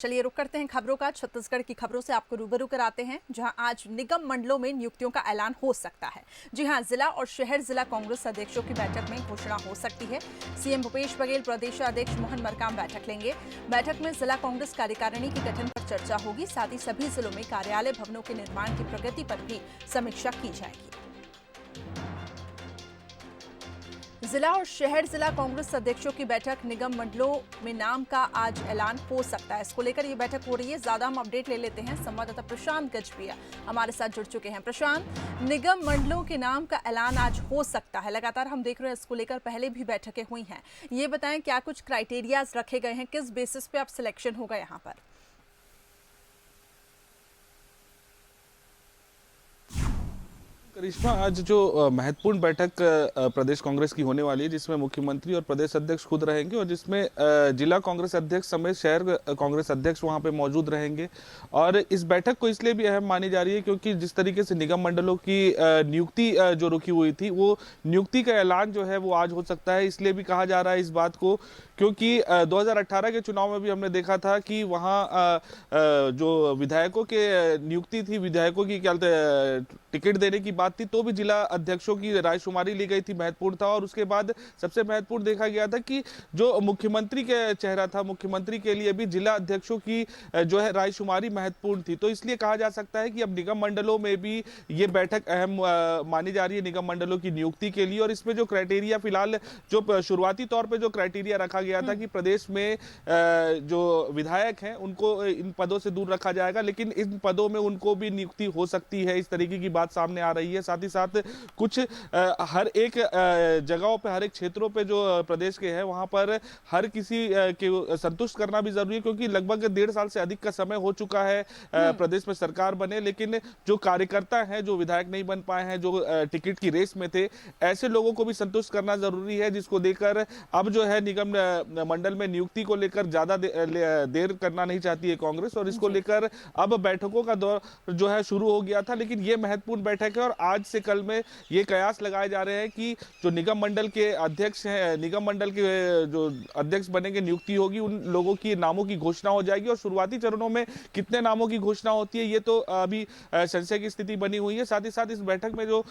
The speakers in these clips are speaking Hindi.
चलिए रुक करते हैं खबरों का। छत्तीसगढ़ की खबरों से आपको रूबरू कराते हैं, जहां आज निगम मंडलों में नियुक्तियों का ऐलान हो सकता है। जी हां, जिला और शहर जिला कांग्रेस अध्यक्षों की बैठक में घोषणा हो सकती है। सीएम भूपेश बघेल प्रदेशाध्यक्ष मोहन मरकाम बैठक लेंगे। बैठक में जिला कांग्रेस कार्यकारिणी के गठन पर चर्चा होगी। साथ ही सभी जिलों में कार्यालय भवनों के निर्माण की प्रगति पर भी समीक्षा की जाएगी। जिला और शहर जिला कांग्रेस अध्यक्षों की बैठक, निगम मंडलों में नाम का आज ऐलान हो सकता है। इसको लेकर ये बैठक हो रही है। ज्यादा हम अपडेट ले लेते हैं। संवाददाता प्रशांत गजभिया हमारे साथ जुड़ चुके हैं। प्रशांत, निगम मंडलों के नाम का ऐलान आज हो सकता है, लगातार हम देख रहे हैं इसको लेकर पहले भी बैठकें हुई हैं। ये बताएं, क्या कुछ क्राइटेरियाज रखे गए हैं, किस बेसिस पे आप सिलेक्शन होगा यहाँ पर? करिश्मा, आज जो महत्वपूर्ण बैठक प्रदेश कांग्रेस की होने वाली है, जिसमें मुख्यमंत्री और प्रदेश अध्यक्ष खुद रहेंगे और जिसमें जिला कांग्रेस अध्यक्ष समेत शहर कांग्रेस अध्यक्ष वहां पे मौजूद रहेंगे। और इस बैठक को इसलिए भी अहम मानी जा रही है क्योंकि जिस तरीके से निगम मंडलों की नियुक्ति जो रुकी हुई थी, वो नियुक्ति का ऐलान जो है वो आज हो सकता है। इसलिए भी कहा जा रहा है इस बात को क्योंकि 2018 के चुनाव में भी हमने देखा था कि वहाँ जो विधायकों के नियुक्ति थी, विधायकों की क्या टिकट देने की बात थी, तो भी जिला अध्यक्षों की रायशुमारी ली गई थी, महत्वपूर्ण था। और उसके बाद सबसे महत्वपूर्ण देखा गया था कि जो मुख्यमंत्री के चेहरा था, मुख्यमंत्री के लिए भी जिला अध्यक्षों की जो है रायशुमारी महत्वपूर्ण थी। तो इसलिए कहा जा सकता है कि अब निगम मंडलों में भी ये बैठक अहम मानी जा रही है, निगम मंडलों की नियुक्ति के लिए। और इसमें जो क्राइटेरिया, फिलहाल जो शुरुआती तौर पर जो क्राइटेरिया रखा गया था कि प्रदेश में जो विधायक हैं उनको इन पदों से दूर रखा जाएगा, लेकिन इन पदों में उनको भी नियुक्ति हो सकती है, इस तरीके की बात सामने आ रही है। साथ ही साथ कुछ हर एक जगहों पे, हर एक क्षेत्रों पे जो प्रदेश के हैं, वहां पर हर किसी के संतुष्ट करना भी जरूरी है क्योंकि लगभग 1.5 साल से अधिक का समय हो चुका है प्रदेश में सरकार बने, लेकिन जो कार्यकर्ता हैं, जो विधायक नहीं बन पाए हैं, जो टिकट की रेस में थे, ऐसे लोगों को भी संतुष्ट करना जरूरी है, जिसको लेकर अब जो है निगम मंडल में नियुक्ति को लेकर ज्यादा देर करना नहीं चाहती है कांग्रेस। और इसको लेकर अब बैठकों का दौर जो है शुरू हो गया था, लेकिन ये महत्वपूर्ण बैठक है और आज से कल में ये कयास लगाए जा रहे हैं कि जो निगम मंडल के अध्यक्ष हैं, निगम मंडल के जो अध्यक्ष बनेंगे, नियुक्ति होगी, उन लोगों की नामों की घोषणा हो जाएगी। और शुरुआती चरणों में कितने नामों की घोषणा होती है, ये तो अभी संशय की स्थिति बनी हुई है। साथ ही साथ इस बैठक में जो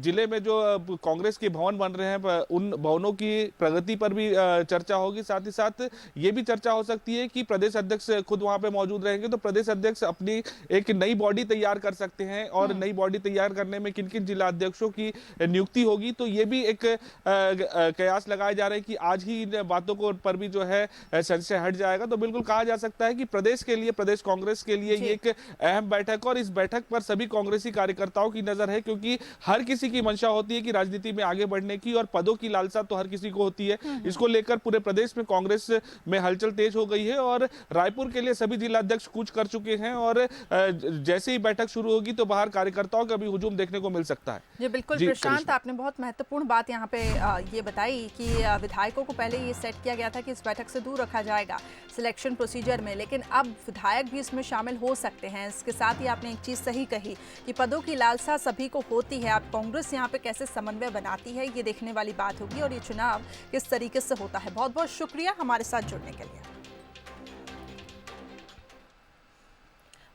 जिले में जो कांग्रेस के भवन बन रहे हैं, उन भवनों की प्रगति पर भी चर्चा होगी। साथ ही साथ ये भी चर्चा हो सकती है कि प्रदेश अध्यक्ष खुद वहां पे मौजूद रहेंगे, तो प्रदेश अध्यक्ष अपनी एक नई बॉडी तैयार कर सकते हैं और नई बॉडी तैयार करने में किन किन जिला अध्यक्षों की नियुक्ति होगी, तो ये भी एक कयास लगाए जा रहे हैं कि आज ही इन बातों को पर भी जो है संशय हट जाएगा। तो बिल्कुल कहा जा सकता है कि प्रदेश के लिए, प्रदेश कांग्रेस के लिए ये एक अहम बैठक, और इस बैठक पर सभी कांग्रेसी कार्यकर्ताओं की नजर है क्योंकि हर किसी की मंशा होती है कि राजनीति में आगे बढ़ने की, और पदों की लालसा तो हर किसी को होती है। इसको लेकर पूरे प्रदेश में कांग्रेस में हलचल तेज हो गई है और रायपुर के लिए सभी जिला अध्यक्ष कूच कर चुके हैं और जैसे ही बैठक शुरू होगी तो बाहर कार्यकर्ताओं का भी हुजूम देखने को मिल सकता है। जी बिल्कुल प्रशांत, आपने बहुत महत्वपूर्ण बात यहाँ पे ये बताई कि विधायकों को पहले ये सेट किया गया था कि इस बैठक से दूर रखा जाएगा सिलेक्शन प्रोसीजर में, लेकिन अब विधायक भी इसमें शामिल हो सकते हैं। इसके साथ ही आपने एक चीज सही कही कि पदों की लालसा सभी को होती है। अब कांग्रेस यहाँ पे कैसे समन्वय बनाती है, ये देखने वाली बात होगी और ये चुनाव किस तरीके से होता है। बहुत बहुत शुक्रिया हमारे साथ जुड़ने के लिए।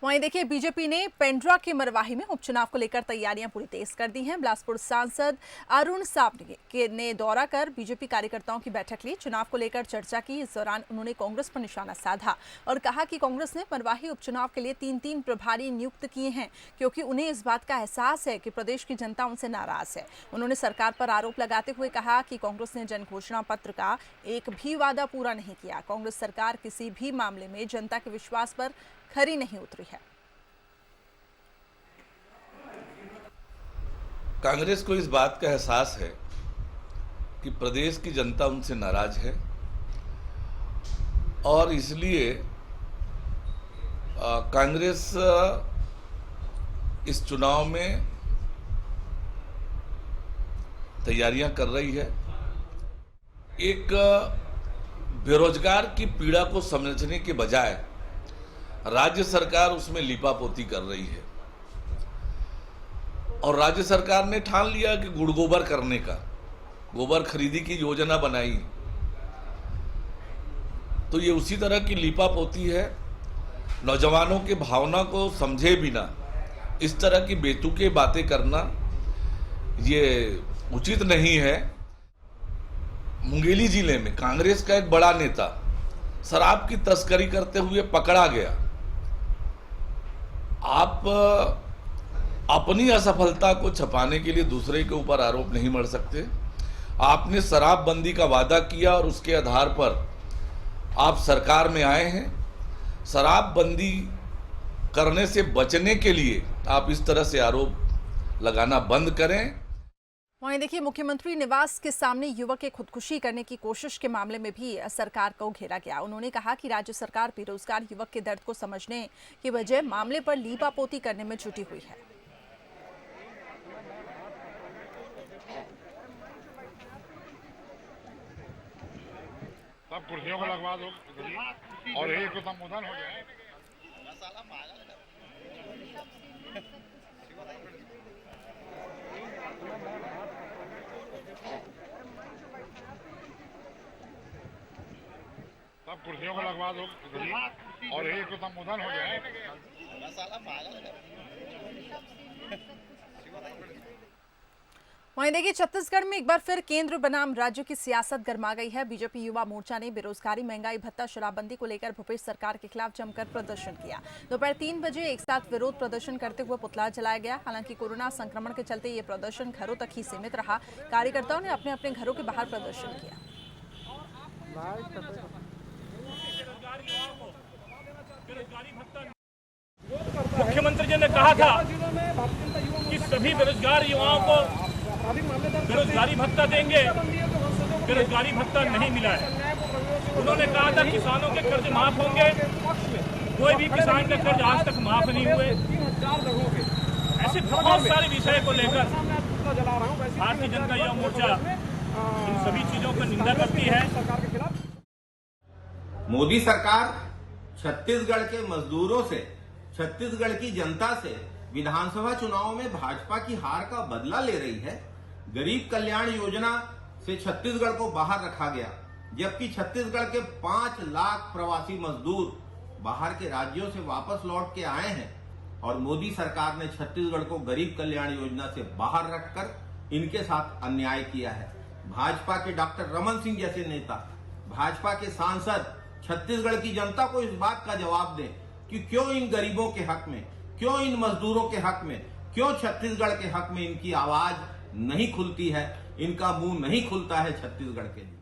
वहीं देखिए, बीजेपी ने पेंड्रा के मरवाही में उपचुनाव को लेकर तैयारियां पूरी तेज कर दी हैं। बिलासपुर सांसद अरुण सावने ने दौरा कर बीजेपी कार्यकर्ताओं की बैठक ली, चुनाव को लेकर चर्चा की। इस दौरान उन्होंने कांग्रेस पर निशाना साधा और कहा कि कांग्रेस ने मरवाही उपचुनाव के लिए 3-3 प्रभारी नियुक्त किए हैं क्योंकि उन्हें इस बात का एहसास है कि प्रदेश की जनता उनसे नाराज है। उन्होंने सरकार पर आरोप लगाते हुए कहा कि कांग्रेस ने जन घोषणा पत्र का एक भी वादा पूरा नहीं किया। कांग्रेस सरकार किसी भी मामले में जनता के विश्वास पर खरी नहीं उतरी है। कांग्रेस को इस बात का एहसास है कि प्रदेश की जनता उनसे नाराज है और इसलिए कांग्रेस इस चुनाव में तैयारियां कर रही है। एक बेरोजगार की पीड़ा को समझने के बजाय राज्य सरकार उसमें लीपापोती कर रही है और राज्य सरकार ने ठान लिया कि गुड़ गोबर करने का, गोबर खरीदी की योजना बनाई तो ये उसी तरह की लीपापोती है। नौजवानों के भावना को समझे बिना इस तरह की बेतुकी बातें करना ये उचित नहीं है। मुंगेली जिले में कांग्रेस का एक बड़ा नेता शराब की तस्करी करते हुए पकड़ा गया। आप अपनी असफलता को छुपाने के लिए दूसरे के ऊपर आरोप नहीं मढ़ सकते। आपने शराबबंदी का वादा किया और उसके आधार पर आप सरकार में आए हैं। शराबबंदी करने से बचने के लिए आप इस तरह से आरोप लगाना बंद करें। वहीं देखिए, मुख्यमंत्री निवास के सामने युवक के खुदकुशी करने की कोशिश के मामले में भी सरकार को घेरा गया। उन्होंने कहा कि राज्य सरकार बेरोजगार युवक के दर्द को समझने की बजाय मामले पर लीपापोती करने में जुटी हुई है। सब कुर्सियों को लगवा दो और एक तो संबोधन हो जाए। सब कुर्सियों को लगवा दो और एक तो संबोधन हो जाए। वहीं देखिए, छत्तीसगढ़ में एक बार फिर केंद्र बनाम राज्य की सियासत गर्मा गई है। बीजेपी युवा मोर्चा ने बेरोजगारी, महंगाई भत्ता, शराबबंदी को लेकर भूपेश सरकार के खिलाफ जमकर प्रदर्शन किया। दोपहर 3 बजे एक साथ विरोध प्रदर्शन करते हुए पुतला जलाया गया। हालांकि कोरोना संक्रमण के चलते ये प्रदर्शन घरों तक ही सीमित रहा। कार्यकर्ताओं ने अपने अपने घरों के बाहर प्रदर्शन किया। मुख्यमंत्री जी ने कहा था कि सभी बेरोजगार युवाओं को बेरोजगारी भत्ता देंगे। बेरोजगारी भत्ता नहीं मिला है। उन्होंने कहा था किसानों के कर्ज माफ होंगे। कोई भी किसान का कर्ज आज तक माफ नहीं हुए। ऐसे बहुत सारे विषय को लेकर भारतीय जनता युवा मोर्चा इन सभी चीजों पर निंदा करती है। मोदी सरकार छत्तीसगढ़ के मजदूरों से, छत्तीसगढ़ की जनता से विधानसभा चुनाव में भाजपा की हार का बदला ले रही है। गरीब कल्याण योजना से छत्तीसगढ़ को बाहर रखा गया, जबकि छत्तीसगढ़ के 5 लाख प्रवासी मजदूर बाहर के राज्यों से वापस लौट के आए हैं और मोदी सरकार ने छत्तीसगढ़ को गरीब कल्याण योजना से बाहर रखकर इनके साथ अन्याय किया है। भाजपा के डॉक्टर रमन सिंह जैसे नेता, भाजपा के सांसद छत्तीसगढ़ की जनता को इस बात का जवाब दें कि क्यों इन गरीबों के हक में, क्यों इन मजदूरों के हक में, क्यों छत्तीसगढ़ के हक में इनकी आवाज नहीं खुलती है, इनका मुंह नहीं खुलता है छत्तीसगढ़ के लिए।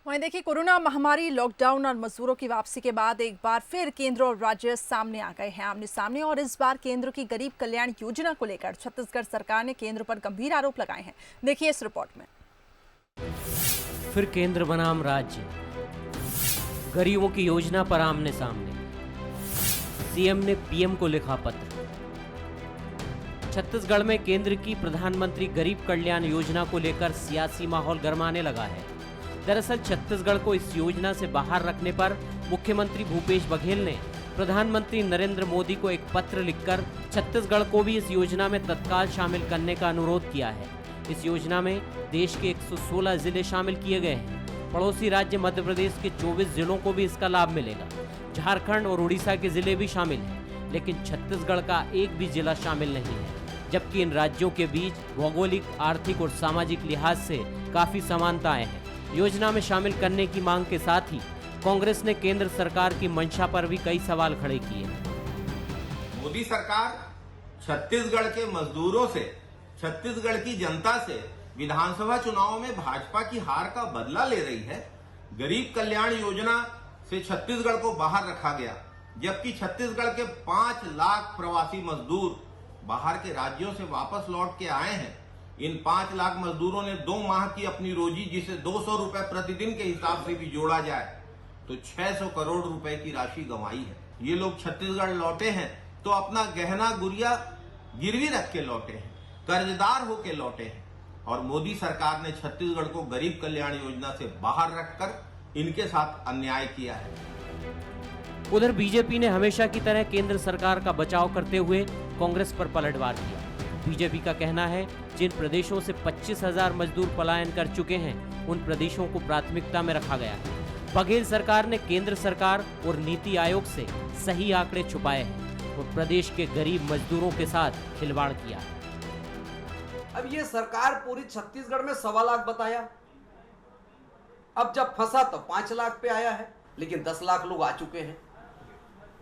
वहीं देखिए, कोरोना महामारी, लॉकडाउन और मजदूरों की वापसी के बाद एक बार फिर केंद्र और राज्य सामने आ गए हैं आमने सामने। और इस बार केंद्र की गरीब कल्याण योजना को लेकर छत्तीसगढ़ सरकार ने केंद्र पर गंभीर आरोप लगाए हैं। देखिए इस रिपोर्ट में। फिर केंद्र बनाम राज्य, गरीबों की योजना पर आमने सामने। सीएम ने पीएम को लिखा पत्र। छत्तीसगढ़ में केंद्र की प्रधानमंत्री गरीब कल्याण योजना को लेकर सियासी माहौल गरमाने लगा है। दरअसल छत्तीसगढ़ को इस योजना से बाहर रखने पर मुख्यमंत्री भूपेश बघेल ने प्रधानमंत्री नरेंद्र मोदी को एक पत्र लिखकर छत्तीसगढ़ को भी इस योजना में तत्काल शामिल करने का अनुरोध किया है। इस योजना में देश के 116 जिले शामिल किए गए हैं। पड़ोसी राज्य मध्य प्रदेश के 24 जिलों को भी इसका लाभ मिलेगा। झारखंड और उड़ीसा के जिले भी शामिल हैं, लेकिन छत्तीसगढ़ का एक भी जिला शामिल नहीं है। जबकि इन राज्यों के बीच भौगोलिक, आर्थिक और सामाजिक लिहाज से काफी समानताएं हैं। योजना में शामिल करने की मांग के साथ ही कांग्रेस ने केंद्र सरकार की मंशा पर भी कई सवाल खड़े किए। मोदी सरकार छत्तीसगढ़ के मजदूरों से, छत्तीसगढ़ की जनता से विधानसभा चुनाव में भाजपा की हार का बदला ले रही है। गरीब कल्याण योजना से छत्तीसगढ़ को बाहर रखा गया, जबकि छत्तीसगढ़ के 5 लाख प्रवासी मजदूर बाहर के राज्यों से वापस लौट के आए हैं। इन 5 लाख मजदूरों ने 2 माह की अपनी रोजी, जिसे 200 रुपए प्रतिदिन के हिसाब से भी जोड़ा जाए तो 600 करोड़ रुपए की राशि गंवाई है। ये लोग छत्तीसगढ़ लौटे हैं तो अपना गहना गुड़िया गिरवी रख के लौटे हैं, कर्जदार होके लौटे हैं, और मोदी सरकार ने छत्तीसगढ़ को गरीब कल्याण योजना से बाहर रखकर इनके साथ अन्याय किया है। उधर बीजेपी ने हमेशा की तरह केंद्र सरकार का बचाव करते हुए कांग्रेस पर पलटवार किया। बीजेपी का कहना है जिन प्रदेशों से 25,000 मजदूर पलायन कर चुके हैं उन प्रदेशों को प्राथमिकता में रखा गया है। बघेल सरकार ने केंद्र सरकार और नीति आयोग से सही आंकड़े छुपाए हैं और प्रदेश के गरीब मजदूरों के साथ खिलवाड़ किया है। अब ये सरकार पूरी छत्तीसगढ़ में 1.25 लाख बताया, अब जब फंसा तो 5 लाख पे आया है, लेकिन 10 लाख लोग आ चुके हैं।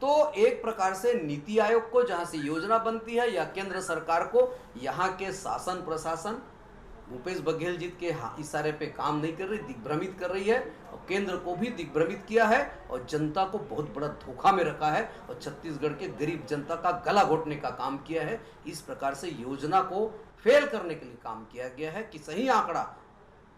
तो एक प्रकार से नीति आयोग को जहां से योजना बनती है या केंद्र सरकार को यहाँ के शासन प्रशासन भूपेश बघेल जी के इशारे पे काम नहीं कर रही, दिग्भ्रमित कर रही है और केंद्र को भी दिग्भ्रमित किया है और जनता को बहुत बड़ा धोखा में रखा है और छत्तीसगढ़ के गरीब जनता का गला घोटने का काम किया है। इस प्रकार से योजना को फेल करने के लिए काम किया गया है कि सही आंकड़ा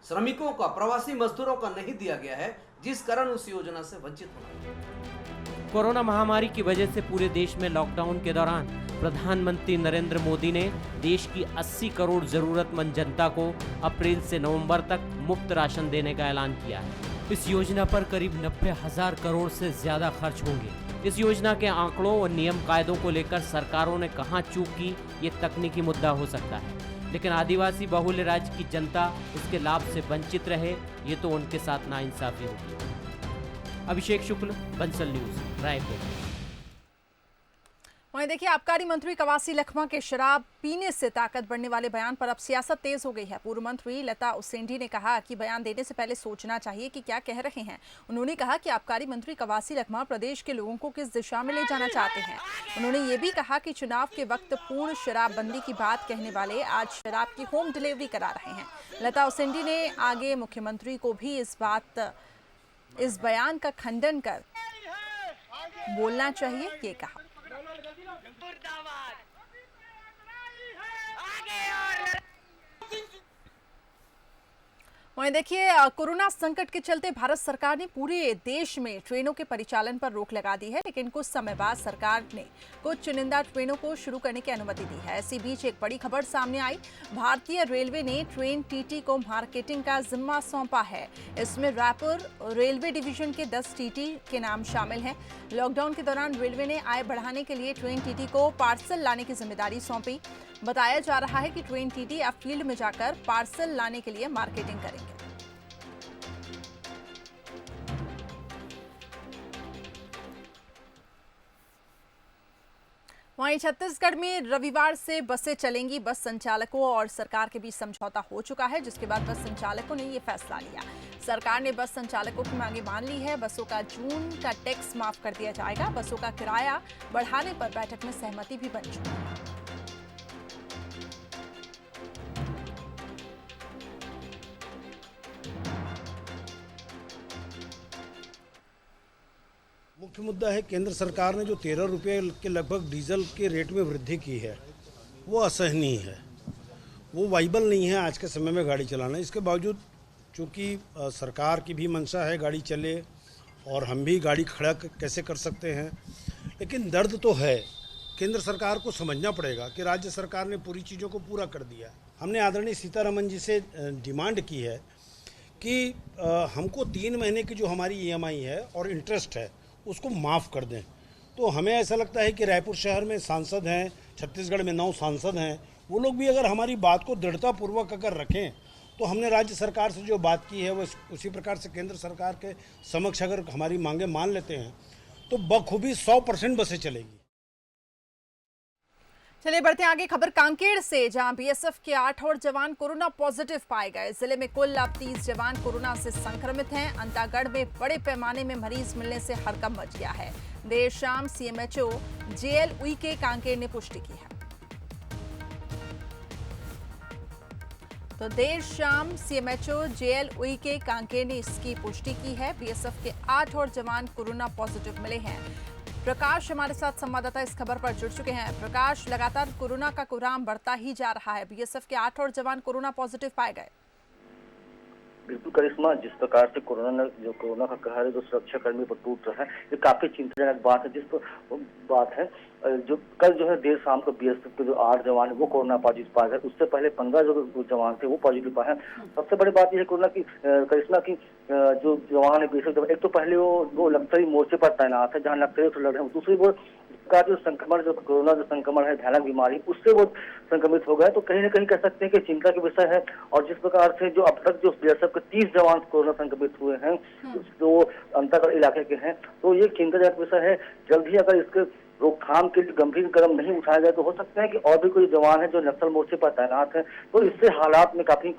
श्रमिकों का, प्रवासी मजदूरों का नहीं दिया गया है, जिस कारण उस योजना से वंचित होना। कोरोना महामारी की वजह से पूरे देश में लॉकडाउन के दौरान प्रधानमंत्री नरेंद्र मोदी ने देश की 80 करोड़ जरूरतमंद जनता को अप्रैल से नवंबर तक मुफ्त राशन देने का ऐलान किया है। इस योजना पर करीब 90,000 करोड़ से ज्यादा खर्च होंगे। इस योजना के आंकड़ों और नियम कायदों को लेकर सरकारों ने कहां चूक की, ये तकनीकी मुद्दा हो सकता है, लेकिन आदिवासी बहुल राज्य की जनता इसके लाभ से वंचित रहे, ये तो उनके साथ नाइंसाफी होगी। अभिषेक शुक्ल, बंसल न्यूज, रायपुर। वहीं देखिए, आबकारी मंत्री कवासी लखमा के शराब पीने से ताकत बढ़ने वाले बयान पर अब सियासत तेज हो गई है। पूर्व मंत्री लता उसेंडी ने कहा कि बयान देने से पहले सोचना चाहिए कि क्या कह रहे हैं। उन्होंने कहा कि आबकारी मंत्री कवासी लखमा प्रदेश के लोगों को किस दिशा में ले जाना चाहते हैं। उन्होंने ये भी कहा कि चुनाव के वक्त पूर्ण शराबबंदी की बात कहने वाले आज शराब की होम डिलीवरी करा रहे हैं। लता उसेंडी ने आगे मुख्यमंत्री को भी इस बयान का खंडन कर बोलना चाहिए, ये कहा। वहीं देखिए, कोरोना संकट के चलते भारत सरकार ने पूरे देश में ट्रेनों के परिचालन पर रोक लगा दी है, लेकिन कुछ समय बाद सरकार ने कुछ चुनिंदा ट्रेनों को शुरू करने की अनुमति दी है। इसी बीच एक बड़ी खबर सामने आई। भारतीय रेलवे ने ट्रेन टीटी को मार्केटिंग का जिम्मा सौंपा है। इसमें रायपुर रेलवे डिवीजन के 10 टीटी के नाम शामिल हैं। लॉकडाउन के दौरान रेलवे ने आय बढ़ाने के लिए ट्रेन टीटी को पार्सल लाने की जिम्मेदारी सौंपी। बताया जा रहा है कि ट्रेन टीटी अब फील्ड में जाकर पार्सल लाने के लिए मार्केटिंग करेंगे। वहीं छत्तीसगढ़ में रविवार से बसें चलेंगी। बस संचालकों और सरकार के बीच समझौता हो चुका है, जिसके बाद बस संचालकों ने ये फैसला लिया। सरकार ने बस संचालकों की मांगे मान ली है। बसों का जून का टैक्स माफ कर दिया जाएगा। बसों का किराया बढ़ाने पर बैठक में सहमति भी बन चुकी है। मुख्य मुद्दा है, केंद्र सरकार ने जो 13 रुपये के लगभग डीजल के रेट में वृद्धि की है वो असहनीय है, वो वाइबल नहीं है आज के समय में गाड़ी चलाना। इसके बावजूद चूँकि सरकार की भी मंशा है गाड़ी चले और हम भी गाड़ी खड़ा कैसे कर सकते हैं, लेकिन दर्द तो है। केंद्र सरकार को समझना पड़ेगा कि राज्य सरकार ने पूरी चीज़ों को पूरा कर दिया। हमने आदरणीय सीतारमन जी से डिमांड की है कि हमको 3 महीने की जो हमारी EMI है और इंटरेस्ट है उसको माफ़ कर दें। तो हमें ऐसा लगता है कि रायपुर शहर में सांसद हैं, छत्तीसगढ़ में 9 सांसद हैं, वो लोग भी अगर हमारी बात को दृढ़तापूर्वक अगर रखें तो हमने राज्य सरकार से जो बात की है वो उसी प्रकार से केंद्र सरकार के समक्ष अगर हमारी मांगे मान लेते हैं तो बखूबी 100% बसें चलेगी। चलिए बढ़ते हैं आगे। खबर कांकेर से, जहां बीएसएफ के 8 और जवान कोरोना पॉजिटिव पाए गए। जिले में कुल अब 30 जवान कोरोना से संक्रमित हैं। अंतागढ़ में बड़े पैमाने में मरीज मिलने से हड़कंप मच गया है। देर शाम CMHO JL उइके कांकेर ने पुष्टि की है। तो देर शाम CMHO JL उइके कांकेर ने इसकी पुष्टि की है। बीएसएफ के 8 और जवान कोरोना पॉजिटिव मिले हैं। प्रकाश हमारे साथ संवाददाता इस खबर पर जुड़ चुके हैं। प्रकाश, लगातार कोरोना का कोहराम बढ़ता ही जा रहा है। बीएसएफ के 8 और जवान कोरोना पॉजिटिव पाए गए। बिल्कुल करिश्मा, जिस प्रकार से कोरोना का कहर है जो सुरक्षा कर्मी पर टूट रहा है, ये काफी चिंताजनक बात है। जिस पर बात है जो कल जो है देर शाम को बीएसएफ के जो 8 जवान है वो कोरोना पॉजिटिव पाए गए। उससे पहले 15 जो जवान थे वो पॉजिटिव पाए हैं। सबसे बड़ी बात यह है कोरोना की करिश्मा की जो जवान है बीएसएफ, एक तो पहले वो लश्करी मोर्चे पर तैनात है जहाँ लश्करी से लड़ रहे हैं, दूसरी वो प्रकार जो संक्रमण, जो कोरोना जो संक्रमण है, भयानक बीमारी, उससे वो संक्रमित हो गए, तो कहीं ना कहीं कह सकते हैं कि चिंता का विषय है। और जिस प्रकार से जो अब तक जो बीएसएफ के 30 जवान कोरोना संक्रमित हुए हैं, जो अंतर्गत इलाके के हैं, तो ये चिंताजनक विषय है। जल्द ही अगर इसके रोकथाम के लिए गंभीर कदम नहीं उठाया जाए तो हो सकता है कि और भी कोई जवान है जो नक्सल मोर्चे पर तैनात है, तो इससे हालात में काफी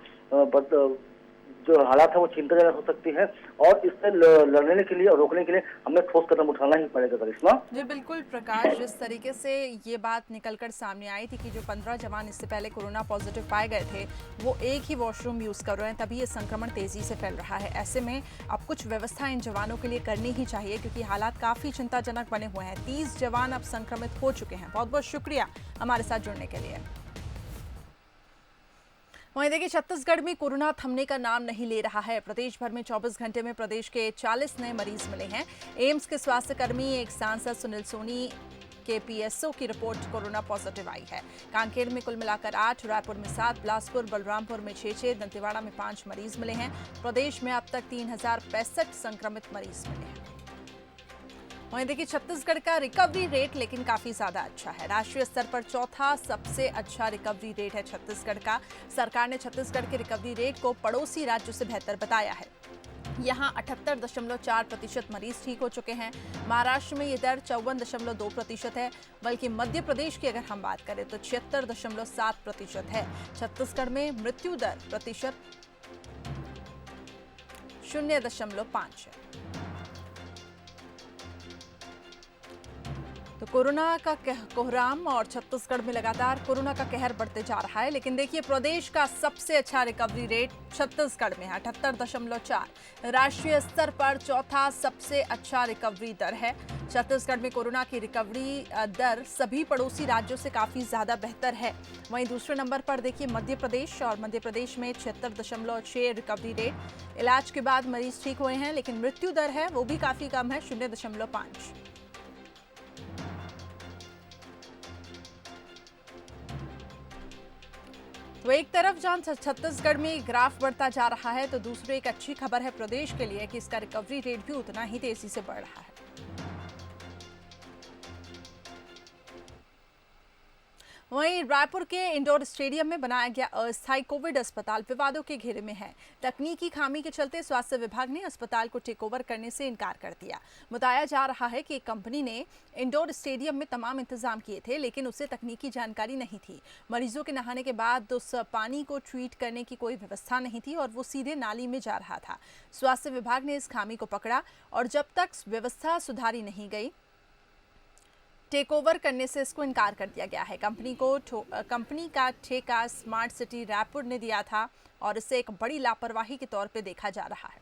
जो हालात है वो चिंताजनक हो सकती है, और इससे लड़ने के लिए और रोकने के लिए हमें ठोस कदम उठाना ही पड़ेगा। करिश्मा जी बिल्कुल प्रकाश, जिस तरीके से ये बात निकलकर सामने आई थी कि जो 15 जवान इससे पहले कोरोना पॉजिटिव पाए गए थे वो एक ही वॉशरूम यूज़ कर रहे हैं, तभी ये संक्रमण तेजी से फैल रहा है। ऐसे में अब कुछ व्यवस्था इन जवानों के लिए करनी ही चाहिए क्योंकि हालात काफ़ी चिंताजनक बने हुए हैं। 30 जवान अब संक्रमित हो चुके हैं। बहुत बहुत शुक्रिया हमारे साथ जुड़ने के लिए। वहीं देखिए, छत्तीसगढ़ में कोरोना थमने का नाम नहीं ले रहा है। प्रदेश भर में 24 घंटे में प्रदेश के 40 नए मरीज मिले हैं। एम्स के स्वास्थ्यकर्मी, एक सांसद सुनील सोनी के पीएसओ की रिपोर्ट कोरोना पॉजिटिव आई है। कांकेर में कुल मिलाकर 8, रायपुर में 7, बिलासपुर बलरामपुर में 6, दंतेवाड़ा में 5 मरीज मिले हैं। प्रदेश में अब तक 3065 संक्रमित मरीज मिले हैं। वहीं देखिए, छत्तीसगढ़ का रिकवरी रेट लेकिन काफी ज्यादा अच्छा है। राष्ट्रीय स्तर पर चौथा सबसे अच्छा रिकवरी रेट है छत्तीसगढ़ का। सरकार ने छत्तीसगढ़ के रिकवरी रेट को पड़ोसी राज्यों से बेहतर बताया है। यहां 78.4% मरीज ठीक हो चुके हैं। महाराष्ट्र में ये दर 54.2% है, बल्कि मध्य प्रदेश की अगर हम बात करें तो 76.7% है। छत्तीसगढ़ में मृत्यु दर प्रतिशत 0.5 है। तो कोरोना का कोहराम और छत्तीसगढ़ में लगातार कोरोना का कहर बढ़ते जा रहा है, लेकिन देखिए प्रदेश का सबसे अच्छा रिकवरी रेट छत्तीसगढ़ में है 78.4। राष्ट्रीय स्तर पर चौथा सबसे अच्छा रिकवरी दर है। छत्तीसगढ़ में कोरोना की रिकवरी दर सभी पड़ोसी राज्यों से काफ़ी ज़्यादा बेहतर है। वहीं दूसरे नंबर पर देखिए मध्य प्रदेश, और मध्य प्रदेश में 76.6 रिकवरी रेट। इलाज के बाद मरीज ठीक हुए हैं, लेकिन मृत्यु दर है वो भी काफ़ी कम है, 0.5। तो एक तरफ जहां छत्तीसगढ़ में ग्राफ बढ़ता जा रहा है, तो दूसरी एक अच्छी खबर है प्रदेश के लिए कि इसका रिकवरी रेट भी उतना ही तेजी से बढ़ रहा है। वहीं रायपुर के इंडोर स्टेडियम में बनाया गया अस्थायी कोविड अस्पताल विवादों के घेरे में है। तकनीकी खामी के चलते स्वास्थ्य विभाग ने अस्पताल को टेक ओवर करने से इनकार कर दिया। बताया जा रहा है कि कंपनी ने इंडोर स्टेडियम में तमाम इंतजाम किए थे, लेकिन उसे तकनीकी जानकारी नहीं थी। मरीजों के नहाने के बाद उस पानी को ट्रीट करने की कोई व्यवस्था नहीं थी और वो सीधे नाली में जा रहा था। स्वास्थ्य विभाग ने इस खामी को पकड़ा और जब तक व्यवस्था सुधारी नहीं गई, टेक ओवर करने से इसको इनकार कर दिया गया है। कंपनी का ठेका स्मार्ट सिटी रायपुर ने दिया था और इसे एक बड़ी लापरवाही के तौर पे देखा जा रहा है।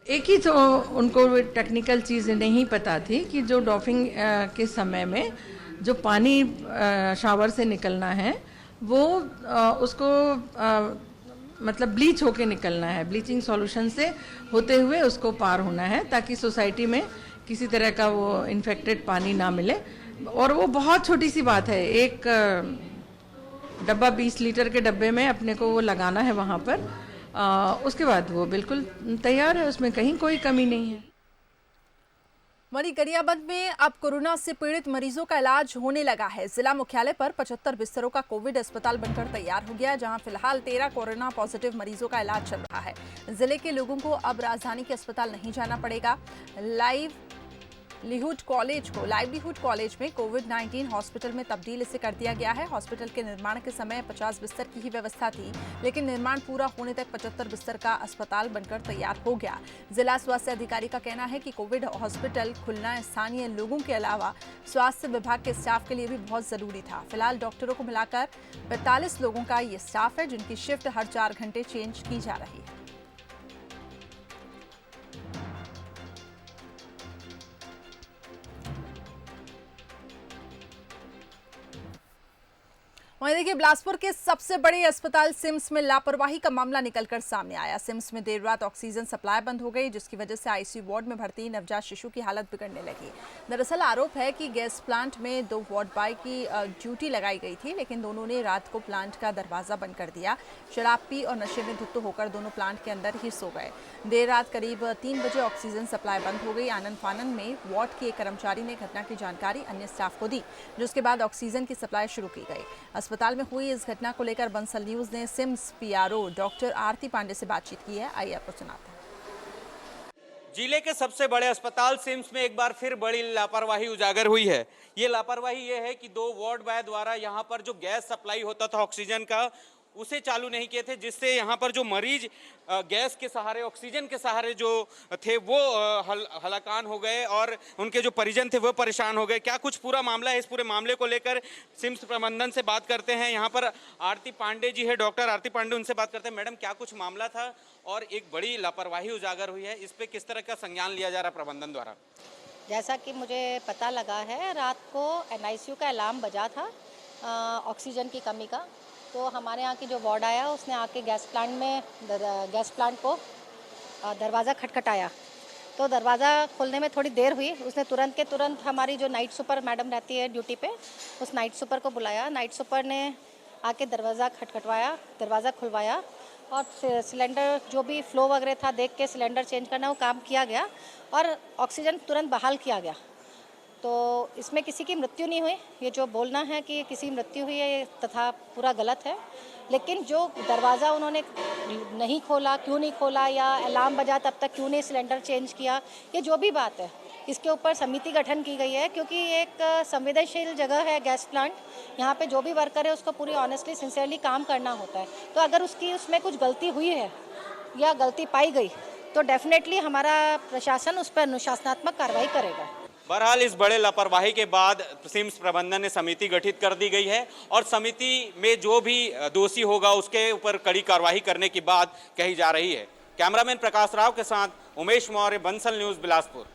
एक ही तो उनको टेक्निकल चीज़ नहीं पता थी कि जो डॉफिंग के समय में जो पानी शावर से निकलना है वो उसको मतलब ब्लीच होके निकलना है, ब्लीचिंग सॉल्यूशन से होते हुए उसको पार होना है, ताकि सोसाइटी में किसी तरह का वो इन्फेक्टेड पानी ना मिले। और वो बहुत छोटी सी बात है, एक डब्बा 20 लीटर के डब्बे में अपने को वो लगाना है वहाँ पर। उसके बाद वो बिल्कुल तैयार है, उसमें कहीं कोई कमी नहीं है। वहीं गरियाबंद में अब कोरोना से पीड़ित मरीजों का इलाज होने लगा है। जिला मुख्यालय पर 75 बिस्तरों का कोविड अस्पताल बनकर तैयार हो गया, जहां फिलहाल 13 कोरोना पॉजिटिव मरीजों का इलाज चल रहा है। जिले के लोगों को अब राजधानी के अस्पताल नहीं जाना पड़ेगा। लाइवलीहुड कॉलेज में कोविड-19 हॉस्पिटल में तब्दील इसे कर दिया गया है। हॉस्पिटल के निर्माण के समय 50 बिस्तर की ही व्यवस्था थी, लेकिन निर्माण पूरा होने तक 75 बिस्तर का अस्पताल बनकर तैयार हो गया। जिला स्वास्थ्य अधिकारी का कहना है कि कोविड हॉस्पिटल खुलना स्थानीय लोगों के अलावा स्वास्थ्य विभाग के स्टाफ के लिए भी बहुत जरूरी था। फिलहाल डॉक्टरों को मिलाकर 45 लोगों का ये स्टाफ है, जिनकी शिफ्ट हर 4 घंटे चेंज की जा रही है। वहीं देखिए बिलासपुर के सबसे बड़े अस्पताल सिम्स में लापरवाही का मामला निकलकर सामने आया। सिम्स में देर रात ऑक्सीजन सप्लाई बंद हो गई, जिसकी वजह से आईसीयू वार्ड में भर्ती नवजात शिशु की हालत बिगड़ने लगी। दरअसल आरोप है कि गैस प्लांट में 2 वार्ड बॉय की ड्यूटी लगाई गई थी, लेकिन दोनों ने रात को प्लांट का दरवाजा बंद कर दिया। शराब पी और नशे में धुत होकर दोनों प्लांट के अंदर ही सो गए। देर रात करीब 3 बजे ऑक्सीजन सप्लाई बंद हो गई। आनन फानन में वार्ड के एक कर्मचारी ने घटना की जानकारी अन्य स्टाफ को दी, जिसके बाद ऑक्सीजन की सप्लाई शुरू की गई। अस्पताल में हुई इस घटना को लेकर बंसल न्यूज ने सिम्स पीआरओ डॉक्टर आरती पांडे से बातचीत की है। आइए आपको सुनाते हैं। जिले के सबसे बड़े अस्पताल सिम्स में एक बार फिर बड़ी लापरवाही उजागर हुई है। ये लापरवाही ये है कि 2 वार्ड बॉय द्वारा यहाँ पर जो गैस सप्लाई होता था ऑक्सीजन का, उसे चालू नहीं किए थे, जिससे यहाँ पर जो मरीज गैस के सहारे, ऑक्सीजन के सहारे जो थे वो हलाकान हो गए और उनके जो परिजन थे वो परेशान हो गए। क्या कुछ पूरा मामला है, इस पूरे मामले को लेकर सिम्स प्रबंधन से बात करते हैं। यहाँ पर आरती पांडे जी है, डॉक्टर आरती पांडे, उनसे बात करते हैं। मैडम, क्या कुछ मामला था और एक बड़ी लापरवाही उजागर हुई है, इस पर किस तरह का संज्ञान लिया जा रहा है प्रबंधन द्वारा? जैसा कि मुझे पता लगा है, रात को एनआईसीयू का अलार्म बजा था ऑक्सीजन की कमी का, तो हमारे यहाँ की जो वार्ड आया उसने आके गैस प्लांट को दरवाज़ा खटखटाया। तो दरवाज़ा खोलने में थोड़ी देर हुई। उसने तुरंत के तुरंत हमारी जो नाइट सुपर मैडम रहती है ड्यूटी पे, उस नाइट सुपर को बुलाया। नाइट सुपर ने आके दरवाज़ा खटखटवाया, दरवाज़ा खुलवाया और सिलेंडर जो भी फ्लो वगैरह था देख के सिलेंडर चेंज करना वो काम किया गया और ऑक्सीजन तुरंत बहाल किया गया। तो इसमें किसी की मृत्यु नहीं हुई। ये जो बोलना है कि किसी की मृत्यु हुई है, ये तथा पूरा गलत है। लेकिन जो दरवाज़ा उन्होंने नहीं खोला, क्यों नहीं खोला, या अलार्म बजा तब तक क्यों नहीं सिलेंडर चेंज किया, ये जो भी बात है, इसके ऊपर समिति गठन की गई है। क्योंकि ये एक संवेदनशील जगह है गैस प्लांट, यहाँ पे जो भी वर्कर है उसको पूरी ऑनेस्टली सिंसियरली काम करना होता है। तो अगर उसमें कुछ गलती हुई है या गलती पाई गई तो डेफिनेटली हमारा प्रशासन उस पर अनुशासनात्मक कार्रवाई करेगा। बहरहाल इस बड़े लापरवाही के बाद सिम्स प्रबंधन ने समिति गठित कर दी गई है और समिति में जो भी दोषी होगा उसके ऊपर कड़ी कार्रवाई करने की बात कही जा रही है। कैमरामैन प्रकाश राव के साथ उमेश मौर्य, बंसल न्यूज़, बिलासपुर।